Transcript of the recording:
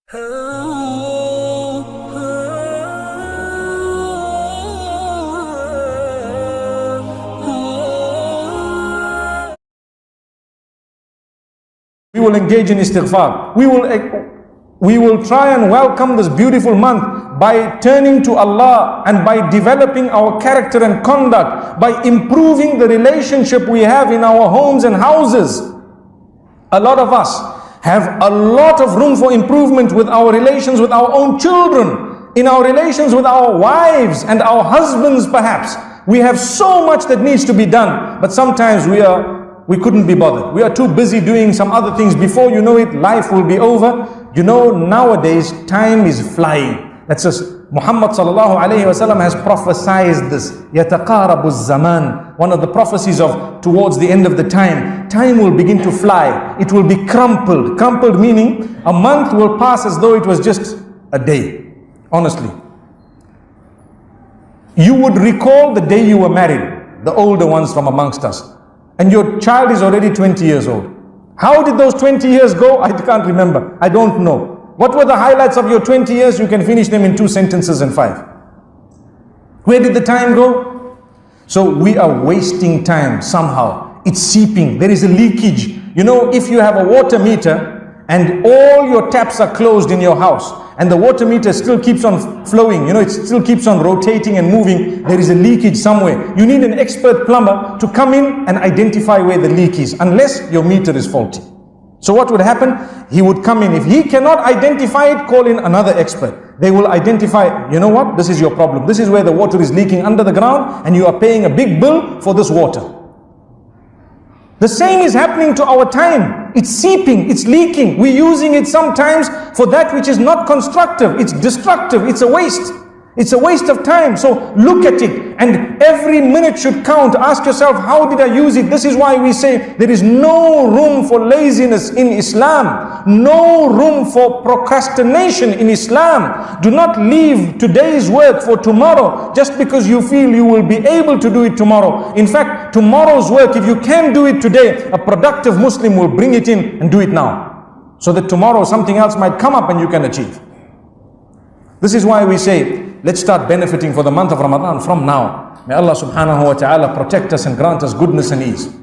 We will engage in istighfar. We will try and welcome this beautiful month by turning to Allah and by developing our character and conduct, by improving the relationship we have in our homes and houses. A lot of us have a lot of room for improvement with our relations with our own children, in our relations with our wives and our husbands perhaps. We have so much that needs to be done, but sometimes we couldn't be bothered. We are too busy doing some other things. Before you know it, life will be over. You know, nowadays time is flying. That's just Muhammad sallallahu alayhi wasallam has prophesied this. يَتَقَارَبُ الزَّمَانِ. One of the prophecies of towards the end of the time will begin to fly. It will be crumpled. Crumpled meaning a month will pass as though it was just a day. Honestly. You would recall the day you were married, the older ones from amongst us, and your child is already 20 years old. How did those 20 years go? I can't remember. I don't know. What were the highlights of your 20 years? You can finish them in 2 sentences and 5. Where did the time go? So we are wasting time somehow. It's seeping. There is a leakage. You know, if you have a water meter and all your taps are closed in your house and the water meter still keeps on flowing, you know, it still keeps on rotating and moving, there is a leakage somewhere. You need an expert plumber to come in and identify where the leak is, unless your meter is faulty. So what would happen? He would come in. If he cannot identify it, call in another expert. They will identify, you know what? This is your problem. This is where the water is leaking under the ground and you are paying a big bill for this water. The same is happening to our time. It's seeping, it's leaking. We're using it sometimes for that which is not constructive. It's destructive, it's a waste. It's a waste of time. So look at it, and every minute should count. Ask yourself, how did I use it? This is why we say there is no room for laziness in Islam. No room for procrastination in Islam. Do not leave today's work for tomorrow just because you feel you will be able to do it tomorrow. In fact, tomorrow's work, if you can do it today, a productive Muslim will bring it in and do it now, so that tomorrow something else might come up and you can achieve. This is why we say, let's start benefiting for the month of Ramadan from now. May Allah subhanahu wa ta'ala protect us and grant us goodness and ease.